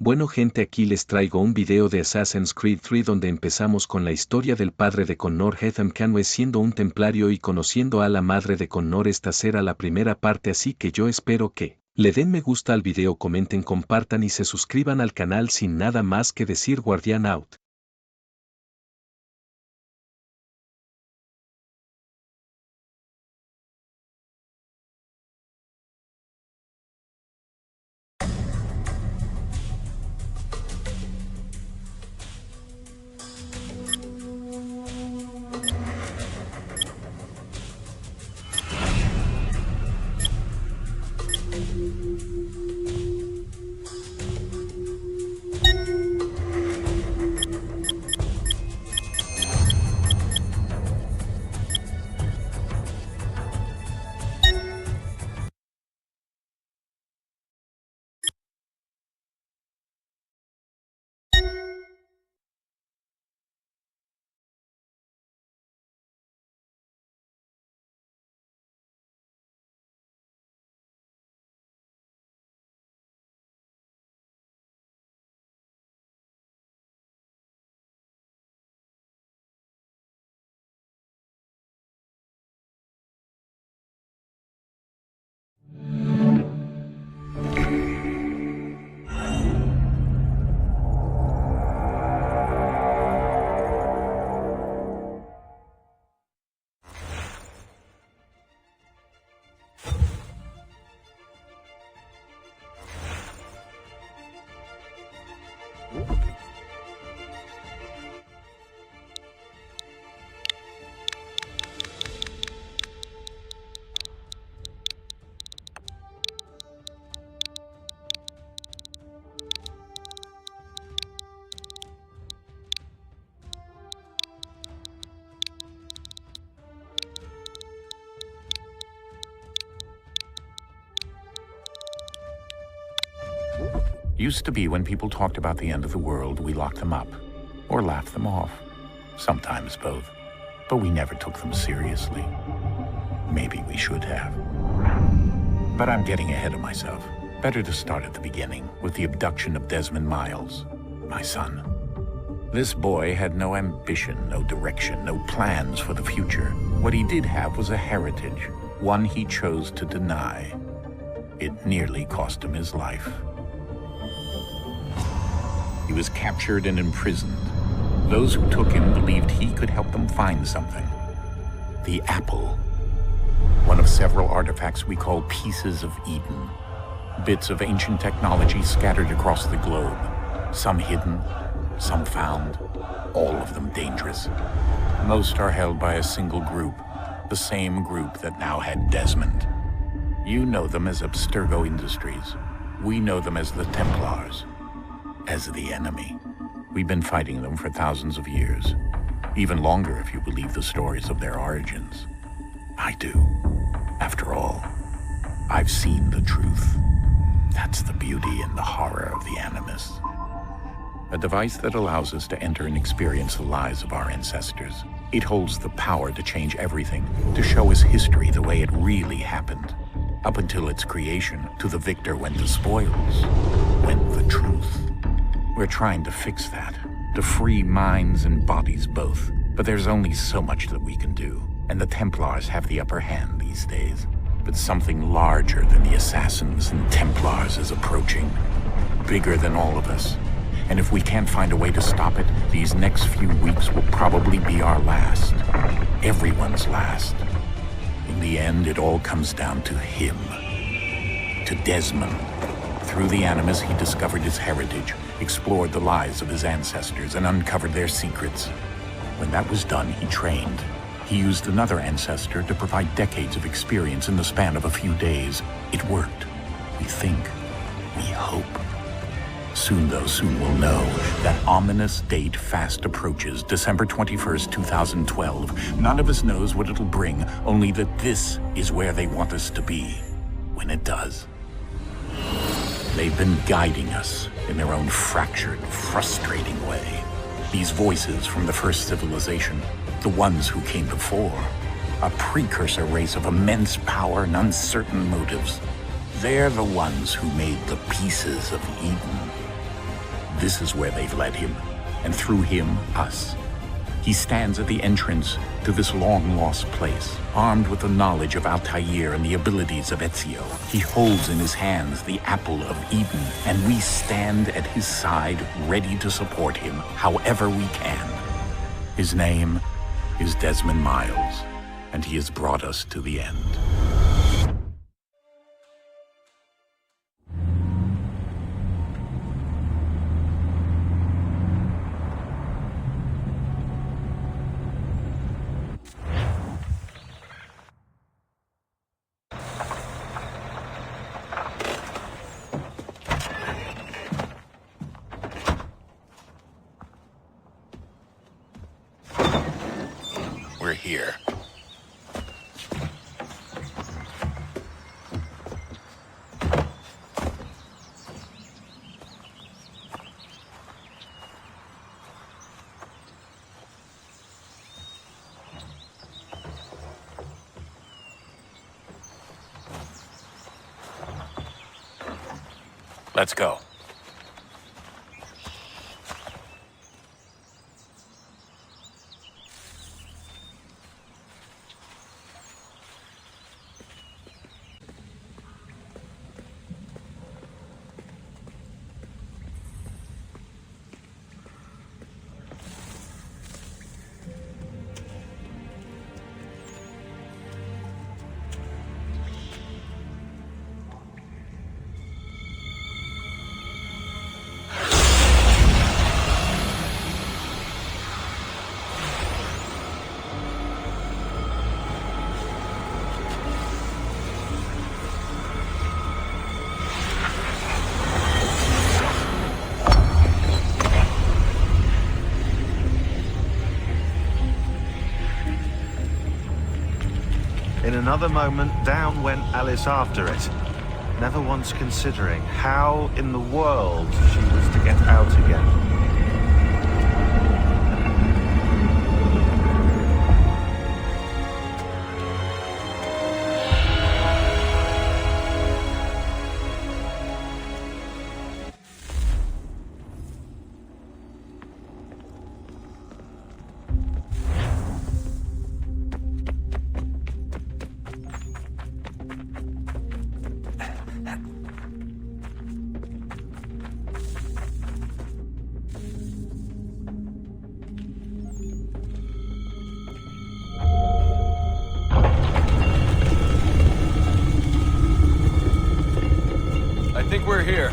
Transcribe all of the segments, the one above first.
Bueno gente, aquí les traigo un video de Assassin's Creed 3 donde empezamos con la historia del padre de Connor, Ethan Canway, siendo un templario y conociendo a la madre de Connor. Esta será la primera parte, así que yo espero que le den me gusta al video, comenten, compartan y se suscriban al canal. Sin nada más que decir, Guardian out. Used to be when people talked about the end of the world, we locked them up, or laughed them off. Sometimes both. But we never took them seriously. Maybe we should have. But I'm getting ahead of myself. Better to start at the beginning, with the abduction of Desmond Miles, my son. This boy had no ambition, no direction, no plans for the future. What he did have was a heritage, one he chose to deny. It nearly cost him his life. He was captured and imprisoned. Those who took him believed he could help them find something. The apple. One of several artifacts we call pieces of Eden. Bits of ancient technology scattered across the globe. Some hidden, some found, all of them dangerous. Most are held by a single group, the same group that now had Desmond. You know them as Abstergo Industries. We know them as the Templars. As the enemy. We've been fighting them for thousands of years. Even longer if you believe the stories of their origins. I do. After all, I've seen the truth. That's the beauty and the horror of the Animus. A device that allows us to enter and experience the lives of our ancestors. It holds the power to change everything, to show us history the way it really happened. Up until its creation, to the victor went the spoils, went the truth. We're trying to fix that, to free minds and bodies both. But there's only so much that we can do, and the Templars have the upper hand these days. But something larger than the Assassins and Templars is approaching, bigger than all of us. And if we can't find a way to stop it, these next few weeks will probably be our last. Everyone's last. In the end, it all comes down to him. To Desmond. Through the Animus, he discovered his heritage, explored the lives of his ancestors, and uncovered their secrets. When that was done, he trained. He used another ancestor to provide decades of experience in the span of a few days. It worked. We think. We hope. Soon, though, soon we'll know. That ominous date fast approaches, December 21st, 2012. None of us knows what it'll bring, only that this is where they want us to be. When it does. They've been guiding us in their own fractured, frustrating way. These voices from the first civilization, the ones who came before, a precursor race of immense power and uncertain motives. They're the ones who made the pieces of Eden. This is where they've led him, and through him, us. He stands at the entrance to this long-lost place, armed with the knowledge of Altair and the abilities of Ezio. He holds in his hands the apple of Eden, and we stand at his side, ready to support him however we can. His name is Desmond Miles, and he has brought us to the end. We're here. Let's go. In another moment, down went Alice after it, never once considering how in the world she was to get out again. I think we're here.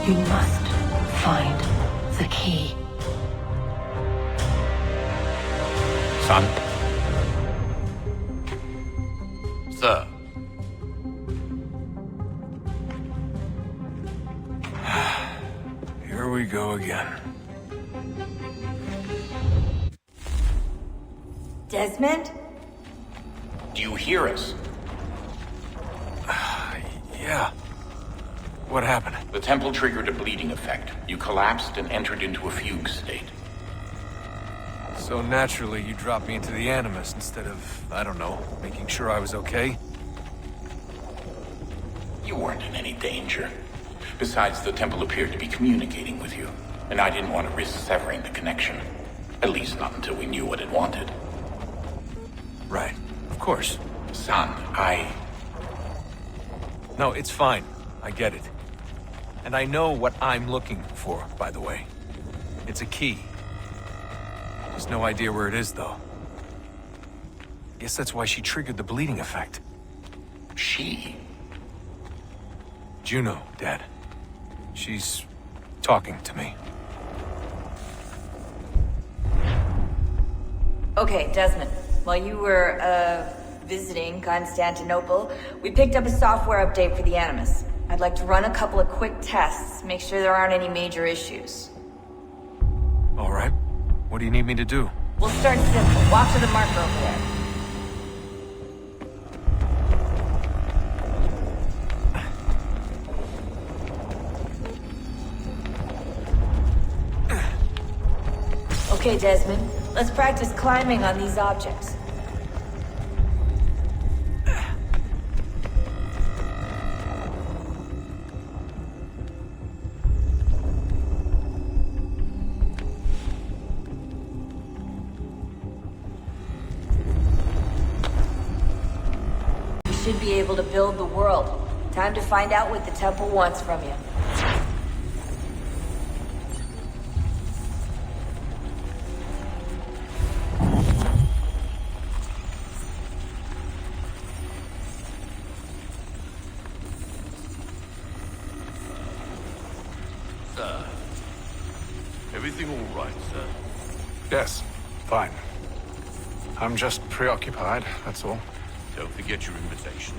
You must find the key. Son? Sir. Here we go again. Desmond? Do you hear us? Yeah. What happened? The temple triggered a bleeding effect. You collapsed and entered into a fugue state. So naturally, you dropped me into the Animus instead of, I don't know, making sure I was okay? You weren't in any danger. Besides, the temple appeared to be communicating with you, and I didn't want to risk severing the connection. At least not until we knew what it wanted. Right. Of course. Son, No, it's fine. I get it. And I know what I'm looking for, by the way. It's a key. Just no idea where it is, though. Guess that's why she triggered the bleeding effect. She? Juno, Dad. She's talking to me. Okay, Desmond. While you were, visiting Constantinople, we picked up a software update for the Animus. I'd like to run a couple of quick tests, make sure there aren't any major issues. All right. What do you need me to do? We'll start simple. Walk to the marker over there. Okay, Desmond. Let's practice climbing on these objects. You should be able to build the world. Time to find out what the temple wants from you. Sir. Everything all right, sir? Yes, fine. I'm just preoccupied, that's all. Don't forget your invitation.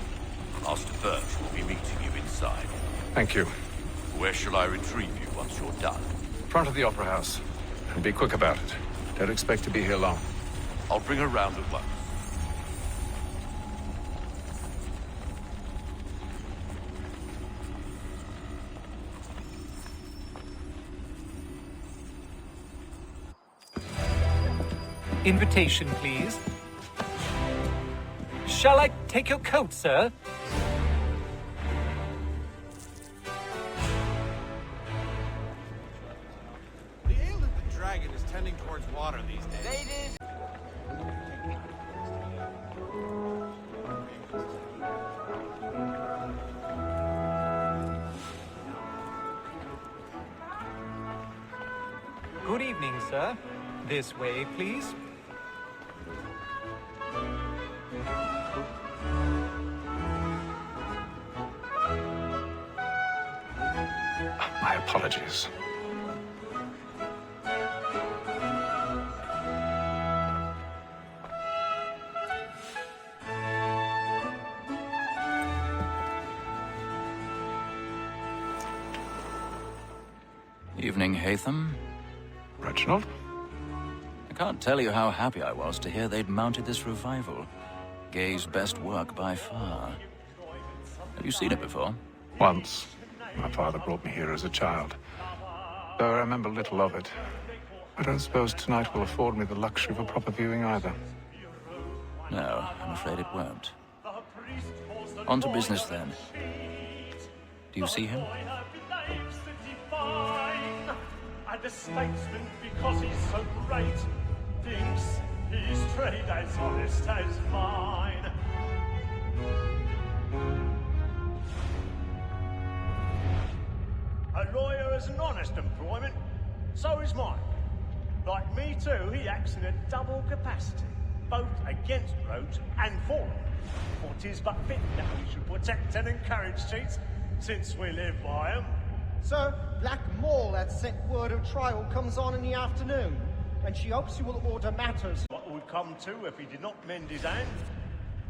Master Birch will be meeting you inside. Thank you. Where shall I retrieve you once you're done? Front of the Opera House. And be quick about it. Don't expect to be here long. I'll bring her round at once. Invitation, please. Shall I take your coat, sir? The ale of the dragon is tending towards water these days. Good evening, sir. This way, please. My apologies. Evening, Hatham. Reginald? I can't tell you how happy I was to hear they'd mounted this revival. Gay's best work by far. Have you seen it before? Once. My father brought me here as a child. Though I remember little of it. I don't suppose tonight will afford me the luxury of a proper viewing either. No, I'm afraid it won't. On to business then. Do you see him? And the statesman, because he's so great, thinks his trade as honest as mine. A lawyer is an honest employment, so is mine. Like me too, he acts in a double capacity, both against roads and for them. For 'tis but fit that we should protect and encourage cheats, since we live by 'em. Sir, Black Mall had sent word of trial comes on in the afternoon, and she hopes you will order matters. What would come to if he did not mend his hand?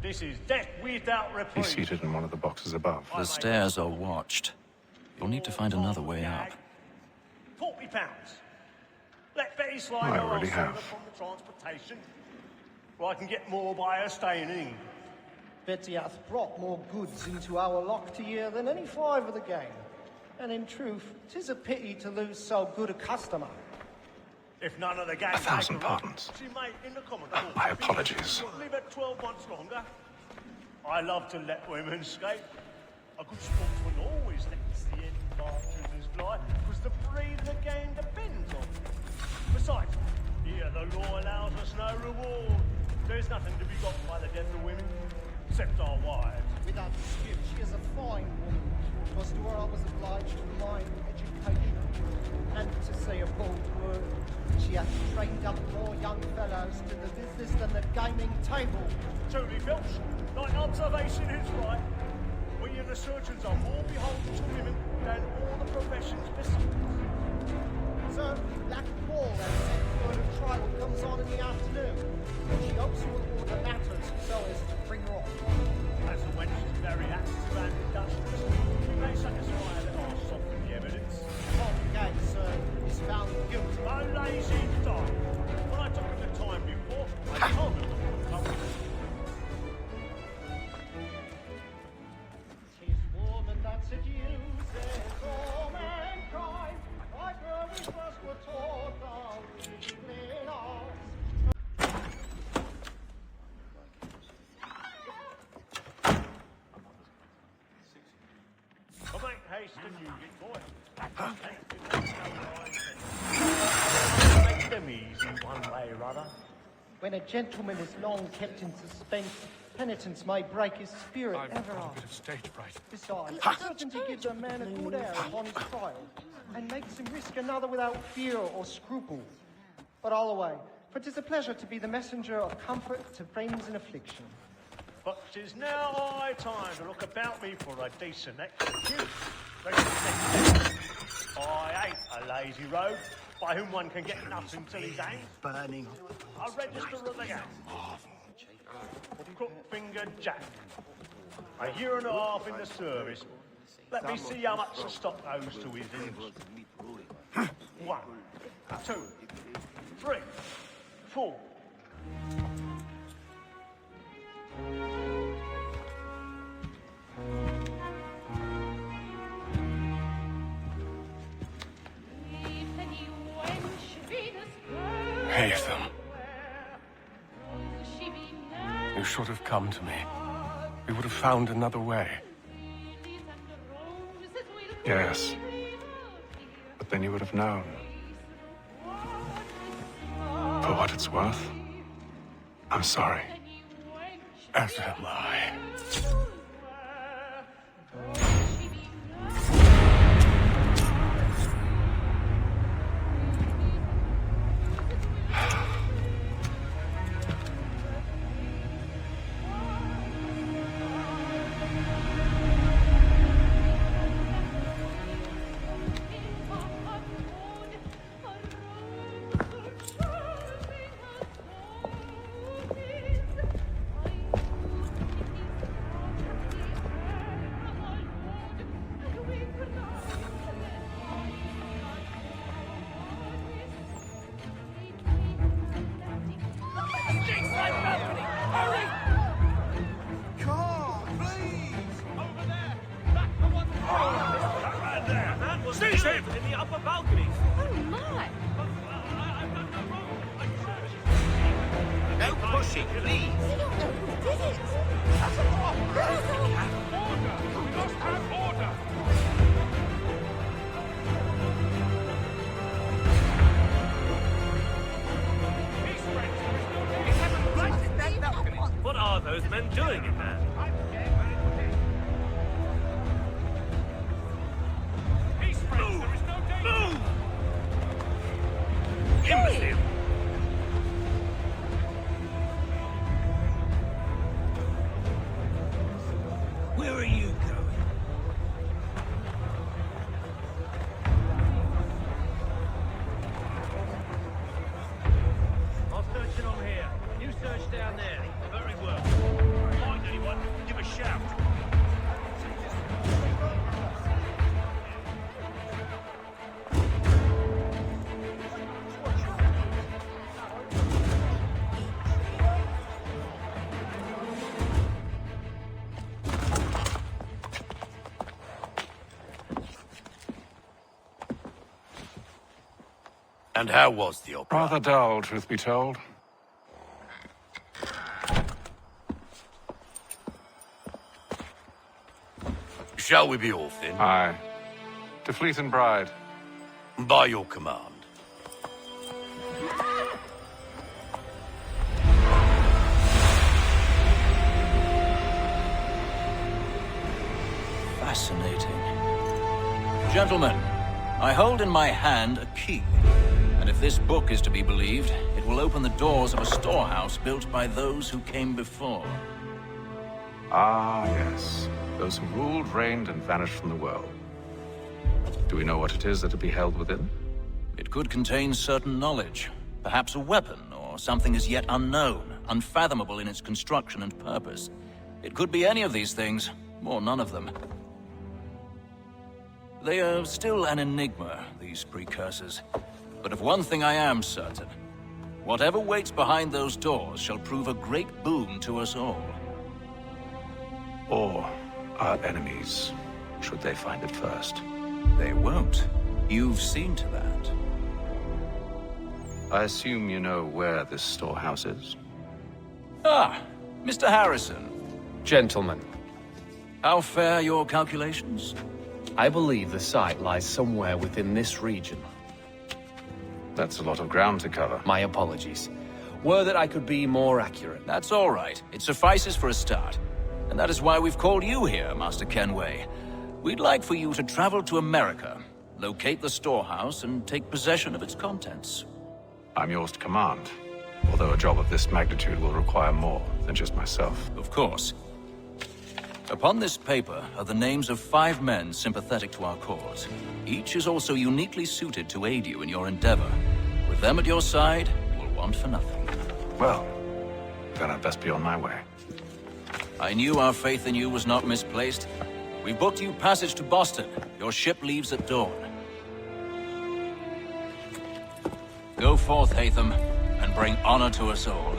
This is death without reprieve. He's seated in one of the boxes above. The stairs are watched. You'll need to find another way up. £40. Let Betty slide I her already arse have. over from the transportation, or I can get more by her staying in England. Betty hath brought more goods into our lock to year than any five of the game. And in truth, 'tis a pity to lose so good a customer. If none of the gang 1,000 take her up, pardons. she may, in the common court, My apologies. live at 12 months longer. I love to let women escape. A good sportsman always lets the end bartenders fly, because the breed of the game depends on it. Besides, here the law allows us no reward. There's nothing to be got by the death of women, except our wives. Without dispute, she is a fine woman. Was to her I was obliged to mind education, and to say a bold word. She hath trained up more young fellows to the business than the gaming table. Truly, Phelps, thy observation is right. We and the surgeons are more beholden to women than all the professions besides. Sir, Black Ball that set word of trial comes on in the afternoon. She hopes you will order matters so as to bring her off. As the wench is very active and industrious, we may satisfy that our soften the evidence. Gay, sir, is found guilty. A lazy dog. When I took him the time before, I told him to come. 'Tis woman that seduces all mankind. Like her we first were taught the weakling arts. Well, make haste and you get boy. Make them easy one way or other. When a gentleman is long kept in suspense, penitence may break his spirit ever a after. bit of stage fright. Besides, certainty gives a man a good air upon his trial, and makes him risk another without fear or scruple. But all away, for 'tis a pleasure to be the messenger of comfort to friends in affliction. But 'tis now high time to look about me for a decent excuse. I ain't a lazy rogue by whom one can get nothing till he's hanged. Burning. A register of the gang. Crook-fingered Jack. A year and a half in the service. Let me see how much the stock owes to his ins. 1, 2, 3, 4. Haytham. You should have come to me. We would have found another way. Yes. But then you would have known. For what it's worth, I'm sorry. As am I. In the upper balcony. Oh my! No pushing, please. We don't know who did it! Order! We must have order! What are those men doing in there? Move! Imbecile! And how was the opera? Rather dull, truth be told. Shall we be off then? Aye. To Fleet and Bride. By your command. Fascinating. Gentlemen, I hold in my hand a key. And if this book is to be believed, it will open the doors of a storehouse built by those who came before. Ah, yes. Those who ruled, reigned, and vanished from the world. Do we know what it is that will be held within? It could contain certain knowledge. Perhaps a weapon, or something as yet unknown, unfathomable in its construction and purpose. It could be any of these things, or none of them. They are still an enigma, these precursors. But of one thing I am certain. Whatever waits behind those doors shall prove a great boon to us all. Or our enemies, should they find it first. They won't. You've seen to that. I assume you know where this storehouse is? Ah, Mr. Harrison. Gentlemen, How fare your calculations? I believe the site lies somewhere within this region. That's a lot of ground to cover. My apologies. Were that I could be more accurate. That's all right. It suffices for a start. And that is why we've called you here, Master Kenway. We'd like for you to travel to America, locate the storehouse, and take possession of its contents. I'm yours to command. Although a job of this magnitude will require more than just myself. Of course. Upon this paper are the names of 5 men sympathetic to our cause. Each is also uniquely suited to aid you in your endeavor. With them at your side, you will want for nothing. Well, then I'd best be on my way. I knew our faith in you was not misplaced. We've booked you passage to Boston. Your ship leaves at dawn. Go forth, Hatham, and bring honor to us all.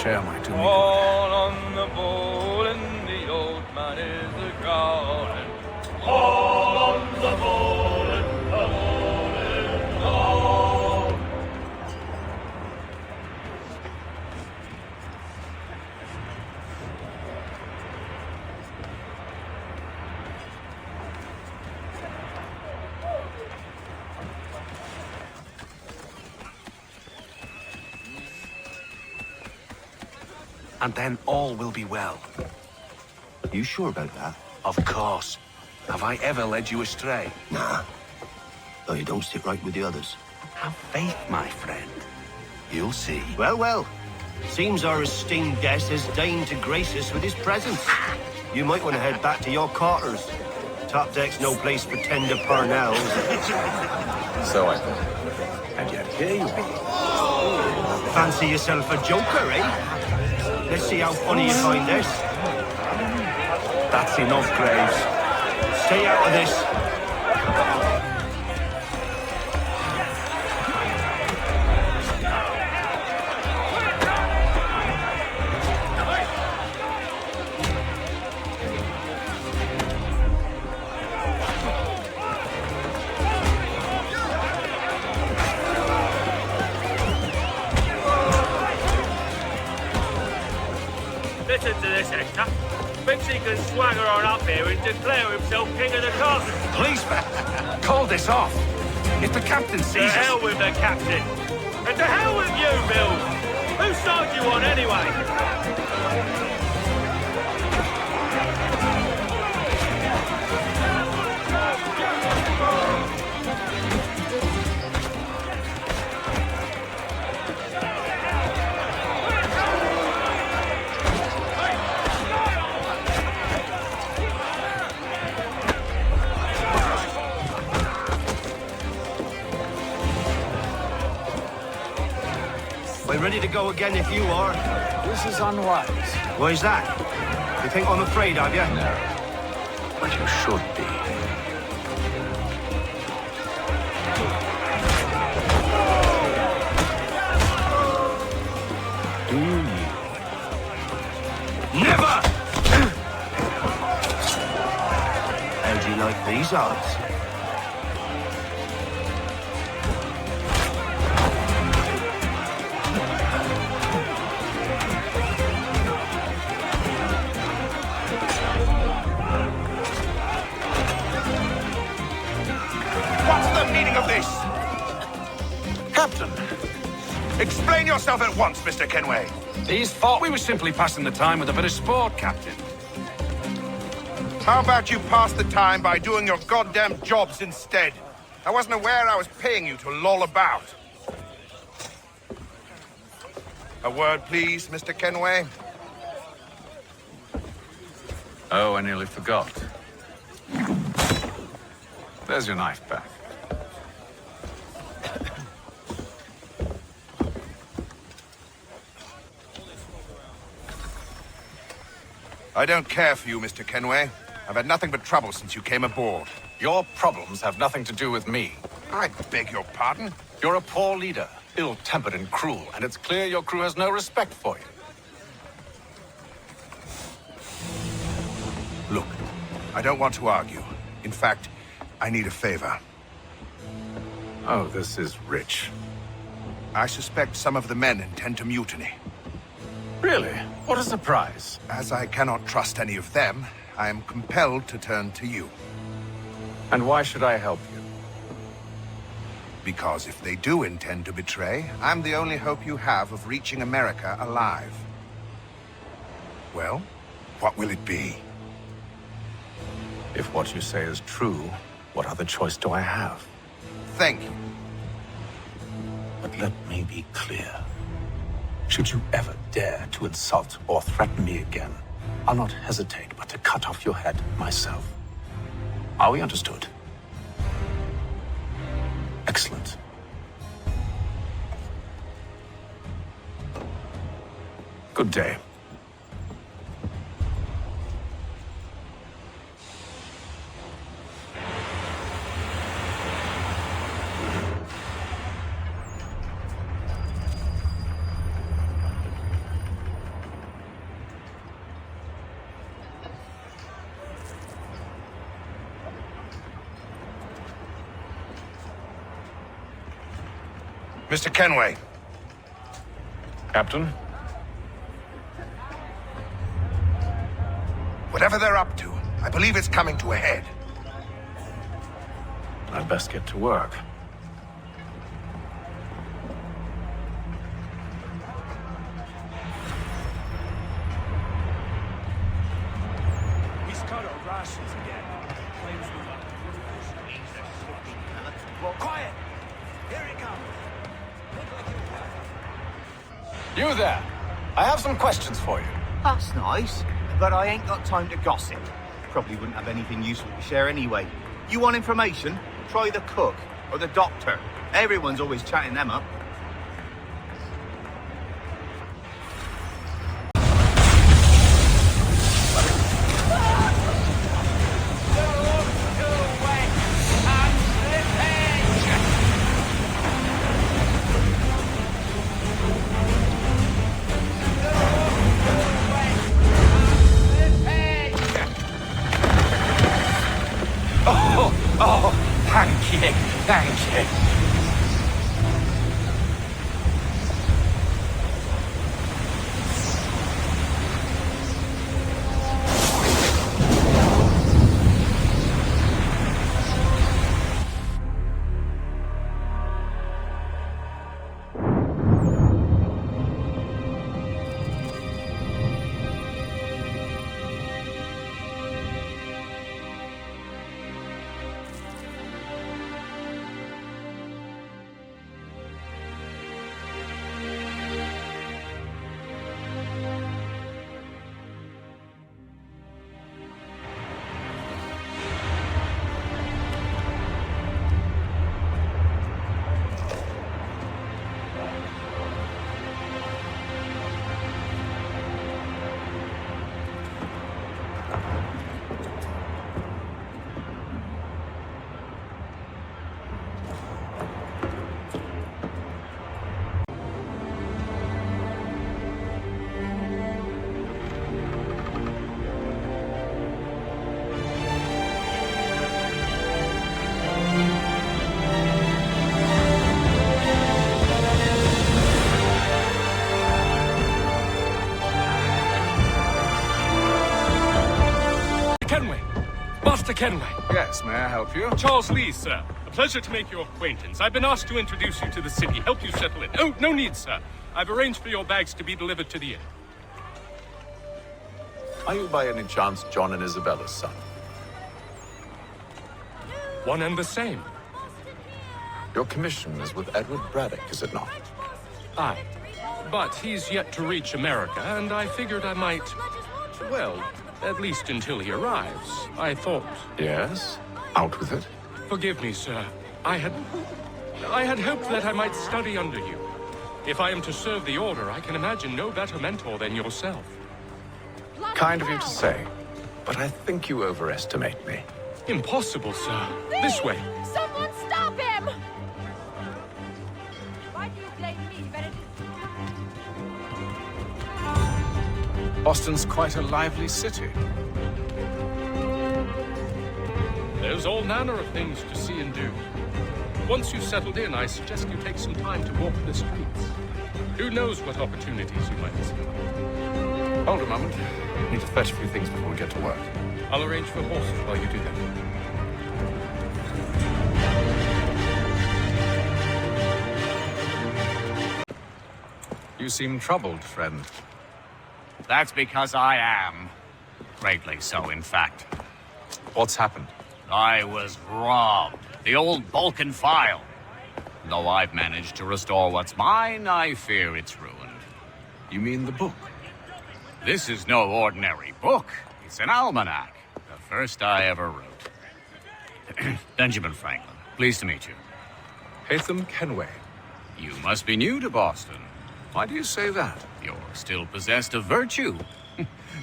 Share my doing. All on the bowl and the old man is a gone. All on the bowl and the bowl is gone. And then all will be well. You sure about that? Of course. Have I ever led you astray? Nah. Though you don't sit right with the others. Have faith, my friend. You'll see. Well, well. Seems our esteemed guest has deigned to grace us with his presence. You might want to head back to your quarters. Top deck's no place for tender parnells. So I thought. And yet here you are. Fancy yourself a joker, eh? Let's see how funny you find this. That's enough, Graves. Stay out of this. Listen to this, Hector. Thinks he can swagger on up here and declare himself king of the castle. Policeman, call this off. If the captain sees To us... hell with the captain. And to hell with you, Mills. Whose side you on, anyway? ready to go again if you are. This is unwise. Why's that? You think I'm afraid of you? No. But you should be. Do you yield? Never! How do you like these odds? What's the meaning of this? Captain, explain yourself at once, Mr. Kenway. These thought we were simply passing the time with a bit of sport, Captain. How about you pass the time by doing your goddamn jobs instead? I wasn't aware I was paying you to loll about. A word, please, Mr. Kenway. Oh, I nearly forgot. There's your knife back. I don't care for you, Mr. Kenway. I've had nothing but trouble since you came aboard. Your problems have nothing to do with me. I beg your pardon? You're a poor leader, ill-tempered and cruel, and it's clear your crew has no respect for you. Look, I don't want to argue. In fact, I need a favor. Oh, this is rich. I suspect some of the men intend to mutiny. Really? What a surprise. As I cannot trust any of them, I am compelled to turn to you. And why should I help you? Because if they do intend to betray, I'm the only hope you have of reaching America alive. Well, what will it be? If what you say is true, what other choice do I have? Thank you. But let me be clear. Should you ever dare to insult or threaten me again, I'll not hesitate but to cut off your head myself. Are we understood? Excellent. Good day. Mr. Kenway. Captain? Whatever they're up to, I believe it's coming to a head. I'd best get to work. He's cut our rations again. Quiet! Here he comes. You there! I have some questions for you. That's nice, but I ain't got time to gossip. Probably wouldn't have anything useful to share anyway. You want information? Try the cook or the doctor. Everyone's always chatting them up. Oh, thank you, thank you. Master Kenway! Master Kenway! Yes, may I help you? Charles Lee, sir. A pleasure to make your acquaintance. I've been asked to introduce you to the city, help you settle in. Oh, no need, sir. I've arranged for your bags to be delivered to the inn. Are you by any chance John and Isabella's son? One and the same. Your commission is with Edward Braddock, is it not? Aye. But he's yet to reach America, and I figured I might... Well, at least until he arrives. I thought... Yes? Out with it. Forgive me, sir. I had hoped that I might study under you. If I am to serve the Order, I can imagine no better mentor than yourself. Kind of you to say, but I think you overestimate me. Impossible, sir. This way. Someone stop him! Why do you blame me, Benedict? Boston's quite a lively city. There's all manner of things to see and do. Once you've settled in, I suggest you take some time to walk the streets. Who knows what opportunities you might see. Hold a moment. I need to fetch a few things before we get to work. I'll arrange for horses while you do that. You seem troubled, friend. That's because I am. Greatly so, in fact. What's happened? I was robbed. The old Balkan file. Though I've managed to restore what's mine, I fear it's ruined. You mean the book? This is no ordinary book. It's an almanac. The first I ever wrote. Benjamin Franklin, pleased to meet you. Hatham Kenway. You must be new to Boston. Why do you say that? You're still possessed of virtue.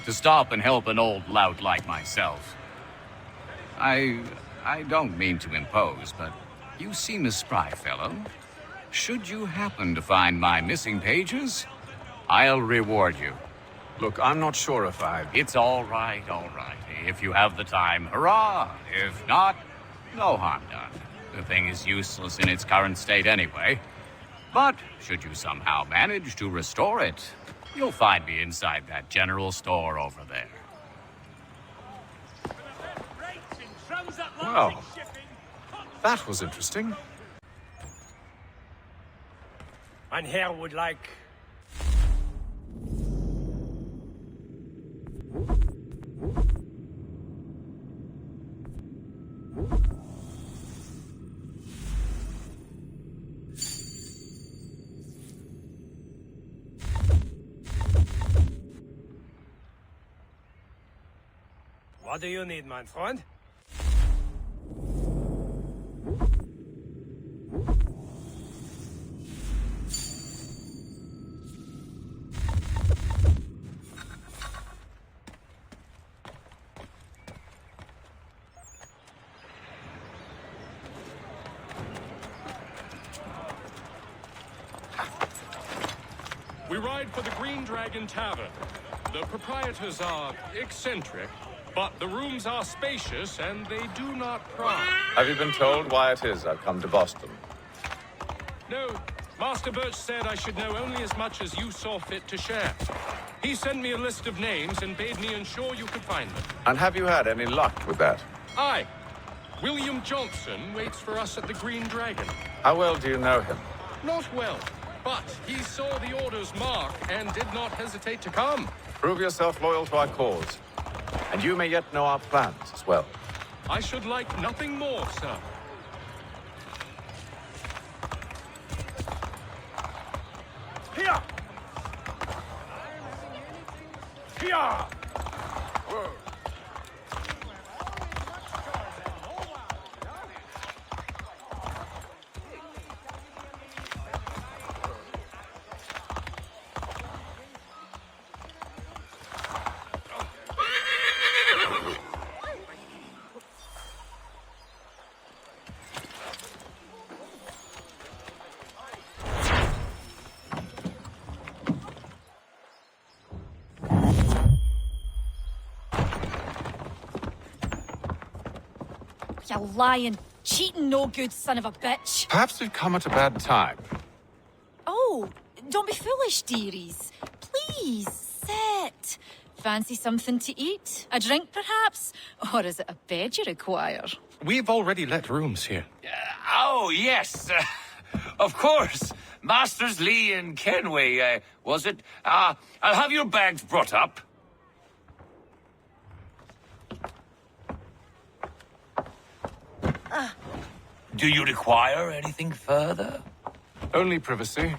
To stop and help an old lout like myself. I don't mean to impose, but you seem a spry fellow. Should you happen to find my missing pages, I'll reward you. Look, I'm not sure if I... It's all right, all right. If you have the time, hurrah! If not, no harm done. The thing is useless in its current state anyway. But should you somehow manage to restore it, you'll find me inside that general store over there. Well, that was interesting. And here would like... What do you need, my friend? We ride for the Green Dragon Tavern. The proprietors are eccentric, but the rooms are spacious and they do not pry. Have you been told why it is I've come to Boston? No, Master Birch said I should know only as much as you saw fit to share. He sent me a list of names and bade me ensure you could find them. And have you had any luck with that? Aye. William Johnson waits for us at the Green Dragon. How well do you know him? Not well, but he saw the Order's mark and did not hesitate to come. Prove yourself loyal to our cause. And you may yet know our plans as well. I should like nothing more, sir. Here! Here! You lying, cheating, no good son of a bitch. Perhaps we've come at a bad time. Oh, don't be foolish, dearies. Please, sit. Fancy something to eat? A drink, perhaps? Or is it a bed you require? We've already let rooms here. Oh, yes. Of course. Masters Lee and Kenway, was it? I'll have your bags brought up. Do you require anything further? Only privacy.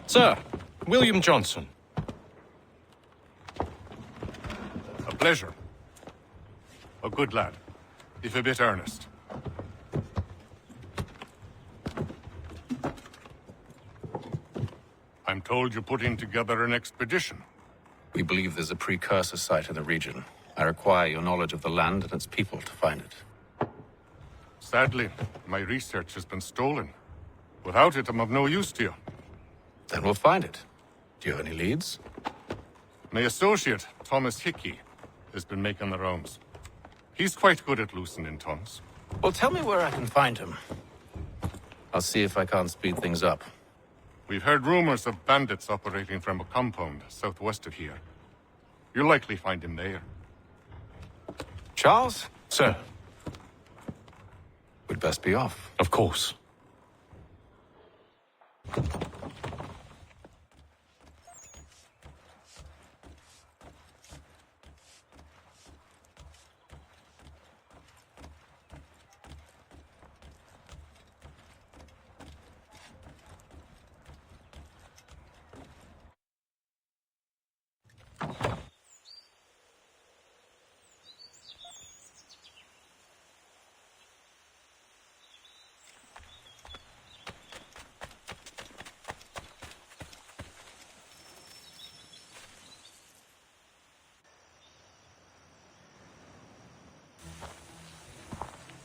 Sir, William Johnson. A pleasure. A good lad, if a bit earnest. I'm told you're putting together an expedition. We believe there's a precursor site in the region. I require your knowledge of the land and its people to find it. Sadly, my research has been stolen. Without it, I'm of no use to you. Then we'll find it. Do you have any leads? My associate, Thomas Hickey, has been making the rounds. He's quite good at loosening tongues. Well, tell me where I can find him. I'll see if I can't speed things up. We've heard rumors of bandits operating from a compound southwest of here. You'll likely find him there. Charles? Sir. We'd best be off. Of course.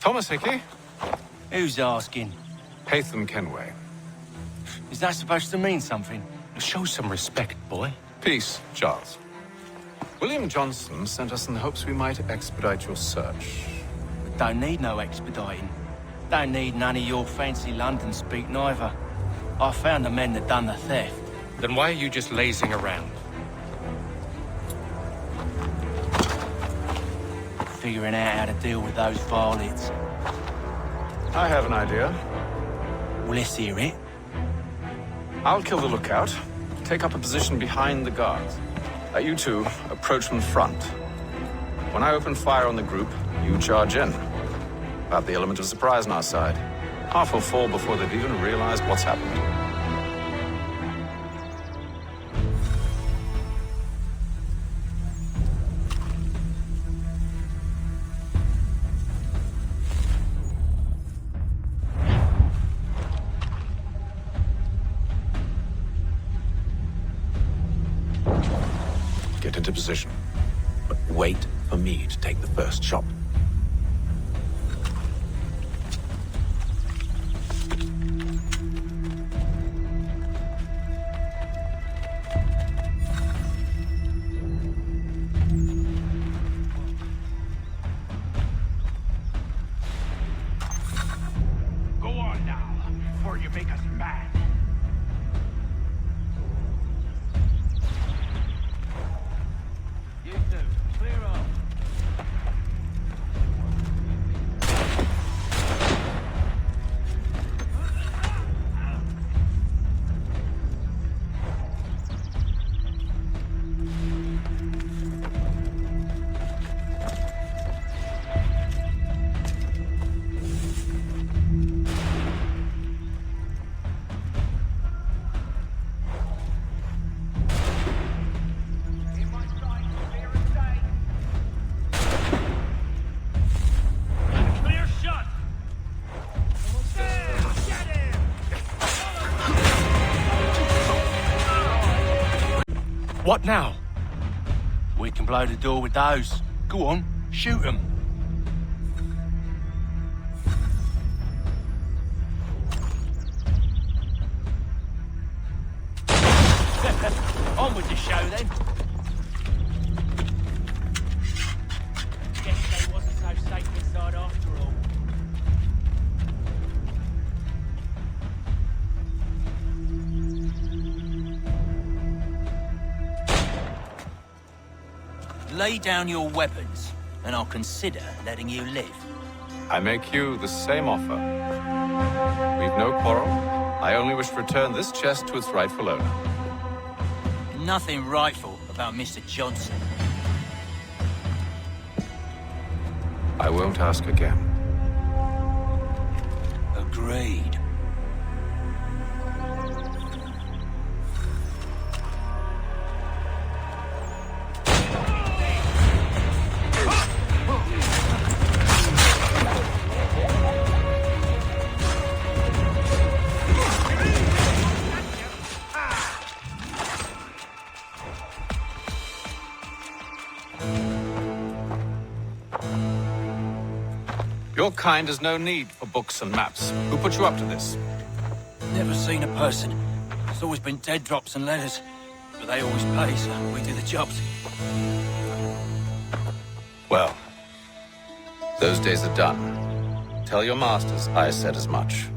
Thomas Hickey? Who's asking? Haytham Kenway. Is that supposed to mean something? Show some respect, boy. Peace, Charles. William Johnson sent us in the hopes we might expedite your search. Don't need no expediting. Don't need none of your fancy London speak neither. I found the men that done the theft. Then why are you just lazing around? Figuring out how to deal with those varlets. I have an idea. Well, let's hear it. I'll kill the lookout, take up a position behind the guards. You two approach from the front. When I open fire on the group, you charge in. About the element of surprise on our side. Half will fall before they've even realized what's happened. Get into position, but wait for me to take the first shot. Go on now, before you make us mad. You two, clear off. Clear shot. Get him! What now? We can blow the door with those. Go on, shoot them. On with the show, then. Guess they wasn't so safe inside after all. Lay down your weapons, and I'll consider letting you live. I make you the same offer. We've no quarrel. I only wish to return this chest to its rightful owner. Nothing rightful about Mr. Johnson. I won't ask again. Agreed. Your kind has no need for books and maps. Who put you up to this? Never seen a person. It's always been dead drops and letters. But they always pay, so we do the jobs. Well, those days are done. Tell your masters I said as much.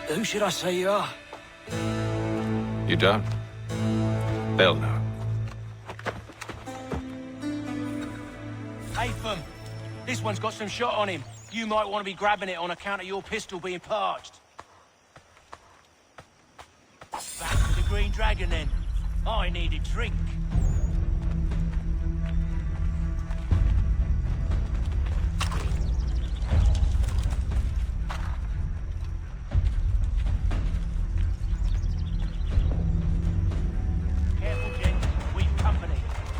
Who should I say you are? You don't? They'll know. Haytham, this one's got some shot on him. You might want to be grabbing it on account of your pistol being parched. Back to the Green Dragon, then. I need a drink. Careful, Jen. We've company.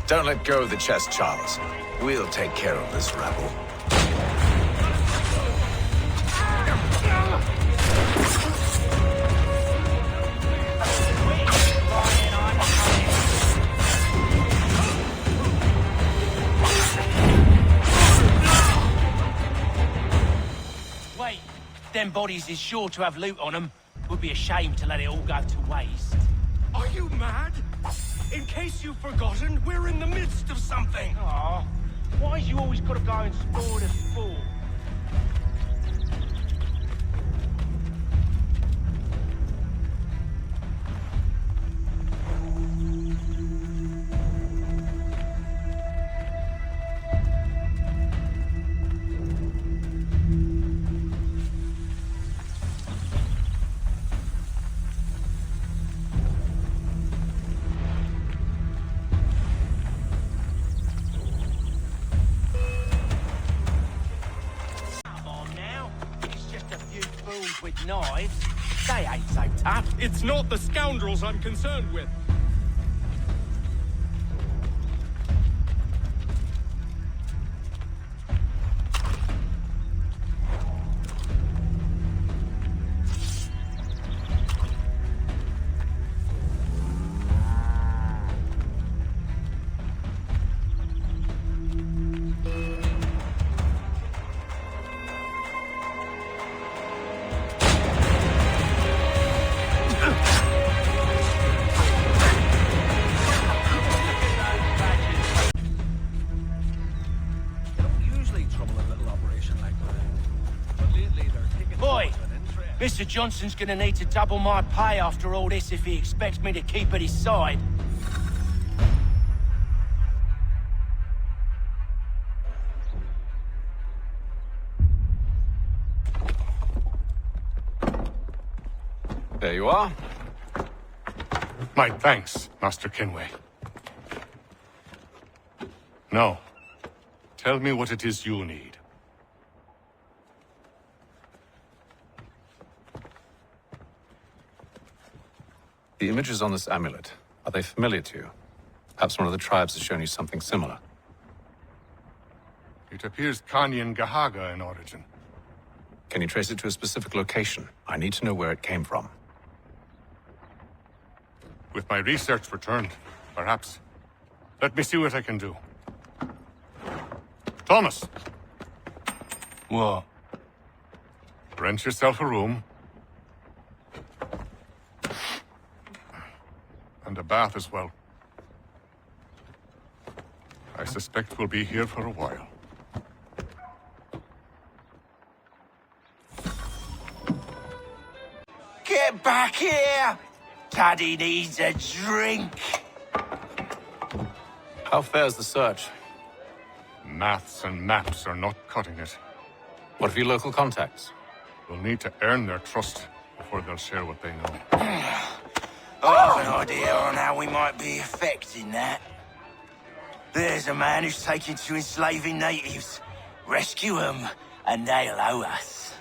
Don't let go of the chest, Charles. We'll take care of this rabble. Wait, them bodies is sure to have loot on them. Would be a shame to let it all go to waste. Are you mad? In case you've forgotten, we're in the midst of something. Aw, why's you always gotta go and spoil the sport? With knives, they ain't so tough. It's not the scoundrels I'm concerned with. Mr. Johnson's gonna need to double my pay after all this if he expects me to keep at his side. There you are. My thanks, Master Kenway. Now, tell me what it is you need. The images on this amulet, are they familiar to you? Perhaps one of the tribes has shown you something similar. It appears Kanyan Gahaga in origin. Can you trace it to a specific location? I need to know where it came from. With my research returned, perhaps. Let me see what I can do. Thomas! What? Rent yourself a room. And a bath as well. I suspect we'll be here for a while. Get back here! Daddy needs a drink. How fares the search? Maths and maps are not cutting it. What of your local contacts? We'll need to earn their trust before they'll share what they know. I have an idea on how we might be affecting that. There's a man who's taken to enslaving natives. Rescue them, and they'll owe us.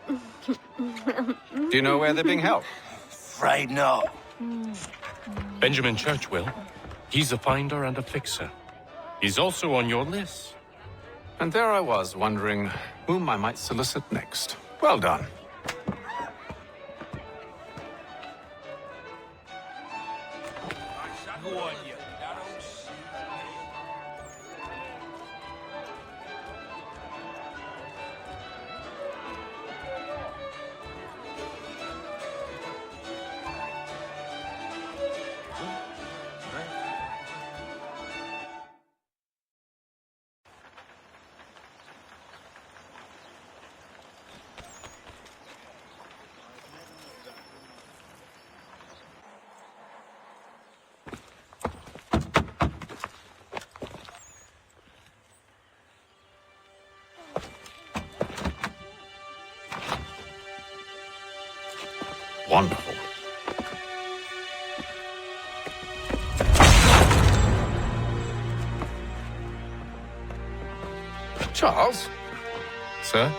Do you know where they're being held? Afraid not. Benjamin Church will. He's a finder and a fixer. He's also on your list. And there I was, wondering whom I might solicit next. Well done. Wonderful. Charles? Sir?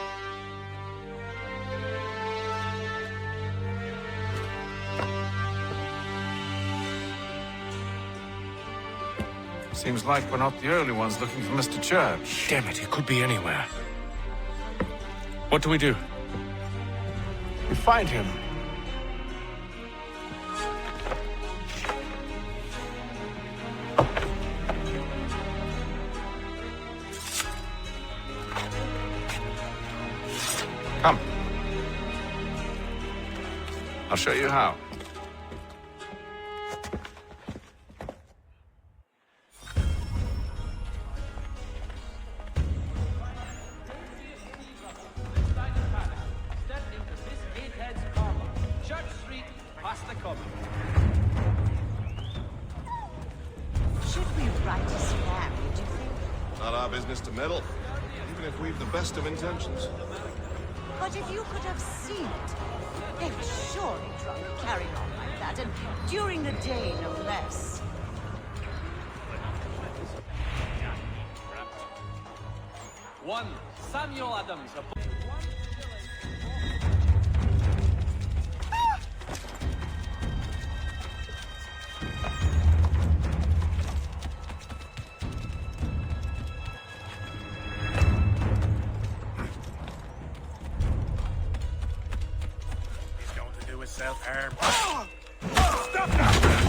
Seems like we're not the only ones looking for Mr. Church. Damn it, he could be anywhere. What do we do? We find him. Come. I'll show you how. Should we write a scam, do you think? Not our business to meddle, even if we've the best of intentions. But if you could have seen it, they were surely drunk carrying on like that, and during the day, no less. One, Samuel Adams. Self-harm. Stop that!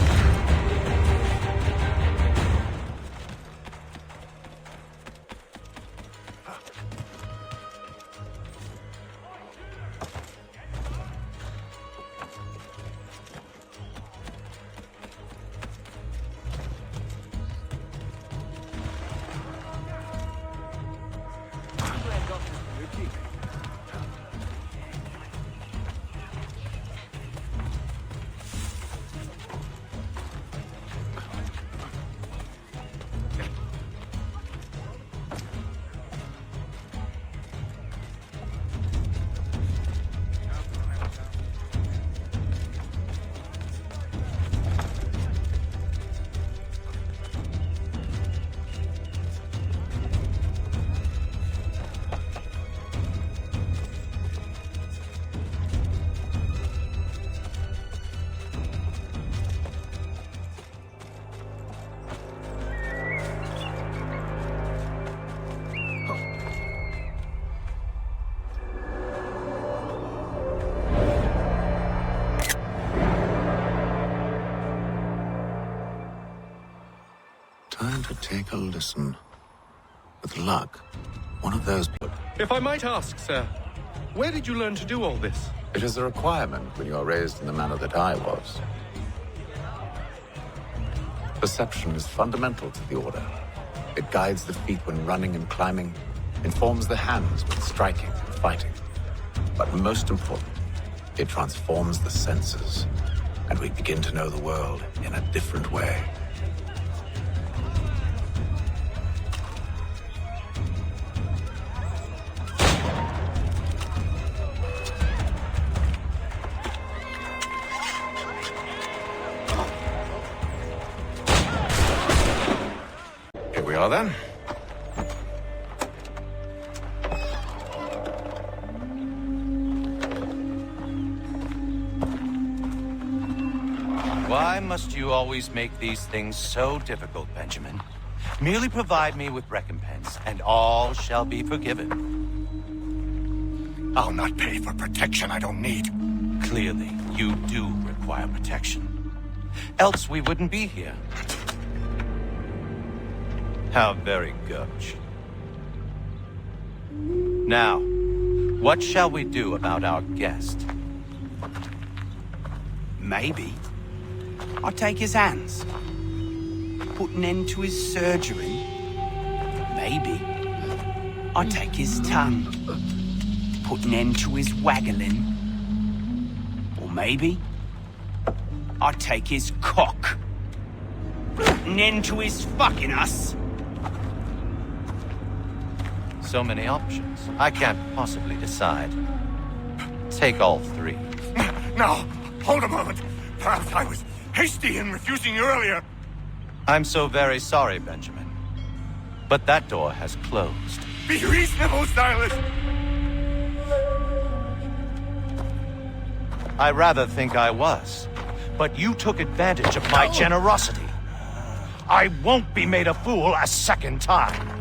Time to take a listen. With luck, one of those... If I might ask, sir, Where did you learn to do all this? It is a requirement when you are raised in the manner that I was. Perception is fundamental to the Order. It guides the feet when running and climbing, informs the hands when striking and fighting. But most important, it transforms the senses, and we begin to know the world in a different way. Here we are then. Why must you always make these things so difficult, Benjamin? Merely provide me with recompense, and all shall be forgiven. I'll not pay for protection I don't need. Clearly, you do require protection. Else we wouldn't be here. How very gauche. Now, what shall we do about our guest? Maybe I'll take his hands, put an end to his surgery. Maybe I'll take his tongue, put an end to his waggling. Or maybe I'll take his cock, put an end to his fucking us. So many options. I can't possibly decide. Take all three. Now, hold a moment. Perhaps I was hasty in refusing you earlier. I'm so very sorry, Benjamin. But that door has closed. Be reasonable, Silas. I rather think I was. But you took advantage of my generosity. I won't be made a fool a second time.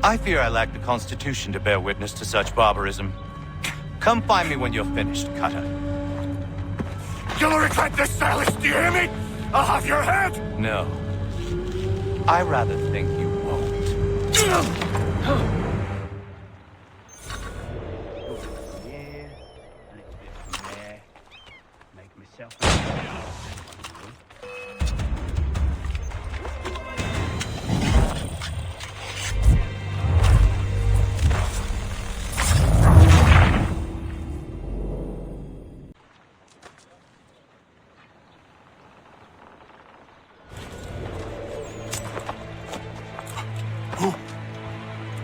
I fear I lack the constitution to bear witness to such barbarism. Come find me when you're finished, Cutter. You'll regret this, Silas, do you hear me? I'll have your head! No. I rather think you won't. Make myself.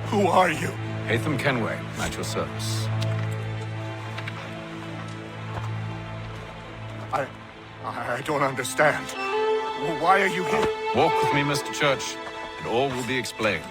Who are you? Hatham Kenway, at your service. I don't understand. Why are you here? Walk with me, Mr. Church, and all will be explained.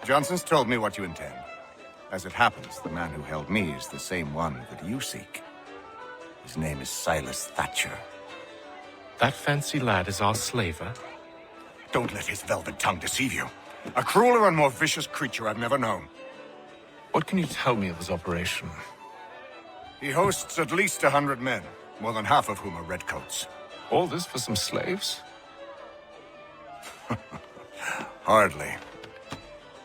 Johnson's told me what you intend. As it happens, the man who held me is the same one that you seek. His name is Silas Thatcher. That fancy lad is our slaver? Don't let his velvet tongue deceive you. A crueler and more vicious creature I've never known. What can you tell me of his operation? He hosts at least 100 men, more than half of whom are redcoats. All this for some slaves? Hardly.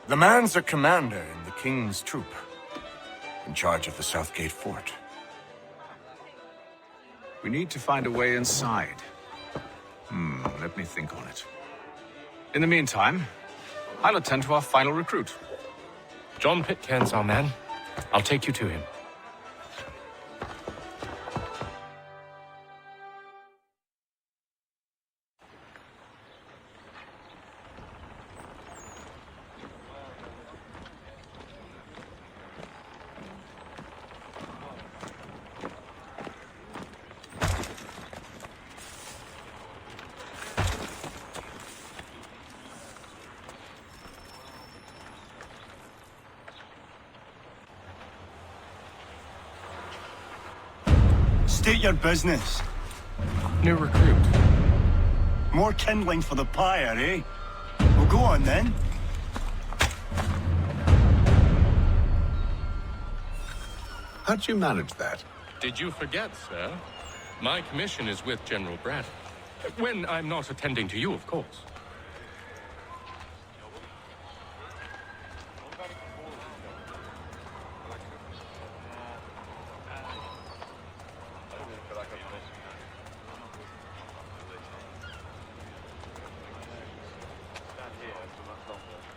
The man's a commander in the King's troop, in charge of the Southgate Fort. We need to find a way inside. Let me think on it. In the meantime, I'll attend to our final recruit. John Pitcairn's our man. I'll take you to him. State your business. New recruit. More kindling for the pyre, eh? Well, go on then. How'd you manage that? Did you forget, sir? My commission is with General Braddock. When I'm not attending to you, of course.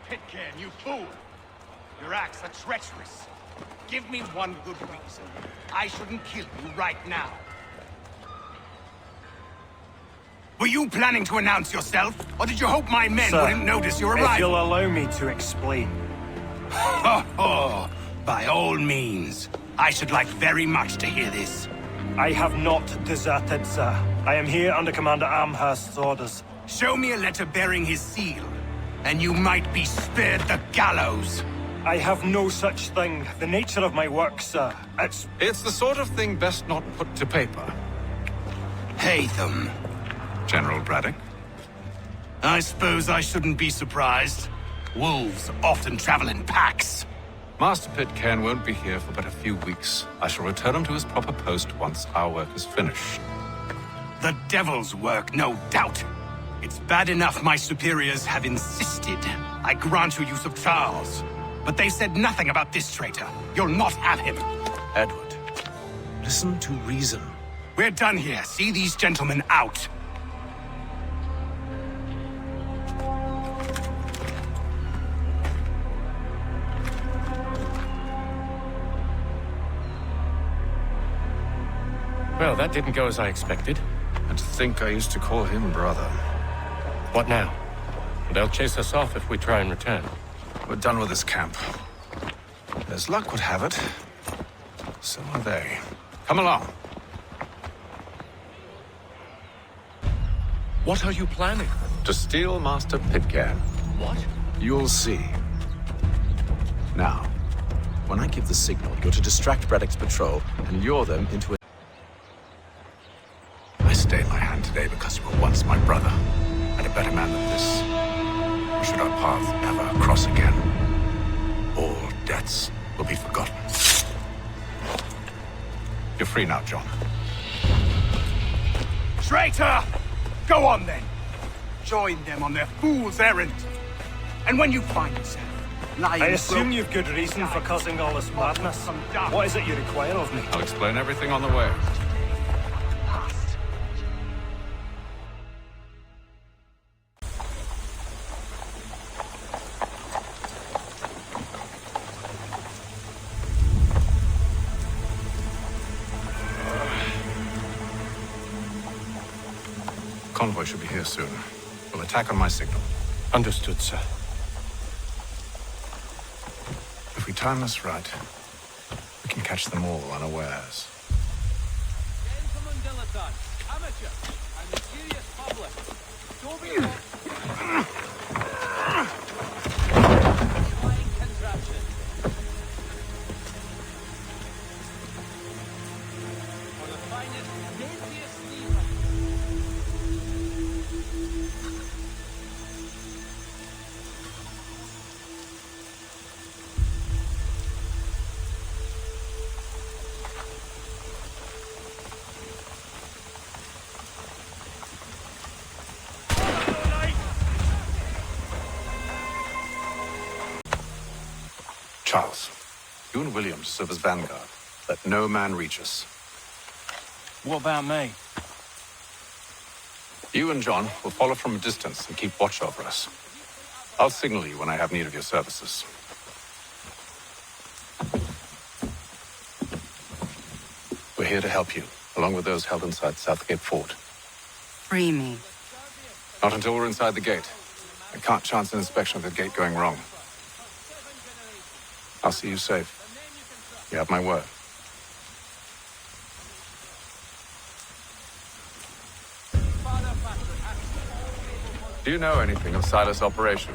Pitcairn, you fool! Your acts are treacherous. Give me one good reason. I shouldn't kill you right now. Were you planning to announce yourself, or did you hope my men wouldn't notice your arrival? If you'll allow me to explain. Oh, by all means. I should like very much to hear this. I have not deserted, sir. I am here under Commander Amherst's orders. Show me a letter bearing his seal, and you might be spared the gallows. I have no such thing. The nature of my work, sir, It's the sort of thing best not put to paper. Haytham. General Braddock? I suppose I shouldn't be surprised. Wolves often travel in packs. Master Pitcairn won't be here for but a few weeks. I shall return him to his proper post once our work is finished. The devil's work, no doubt. It's bad enough my superiors have insisted I grant you use of Charles. But they said nothing about this traitor. You'll not have him. Edward, listen to reason. We're done here. See these gentlemen out. Well, that didn't go as I expected. And to think I used to call him brother. What now? They'll chase us off if we try and return. We're done with this camp. As luck would have it, so are they. Come along. What are you planning? To steal Master Pitcairn. What? You'll see. Now, when I give the signal, you're to distract Braddock's patrol and lure them into a... I stayed my hand today because you were once my brother, and a better man than this. Or should our paths ever cross again, all debts will be forgotten. You're free now, John. Traitor! Go on then. Join them on their fool's errand. And when you find yourself lying... I assume you've good reason for causing all this madness. What is it you require of me? I'll explain everything on the way. Convoy should be here soon. We'll attack on my signal. Understood, sir. If we time this right, we can catch them all unawares. Gentlemen dilettantes, amateur, and the serious public. Don't be flying contraption. For the finest, daintiest steamer. Charles, you and Williams serve as vanguard. Let no man reach us. What about me? You and John will follow from a distance and keep watch over us. I'll signal you when I have need of your services. We're here to help you, along with those held inside Southgate Fort. Free me. Not until we're inside the gate. I can't chance an inspection of the gate going wrong. I'll see you safe. You have my word. Do you know anything of Silas' operation?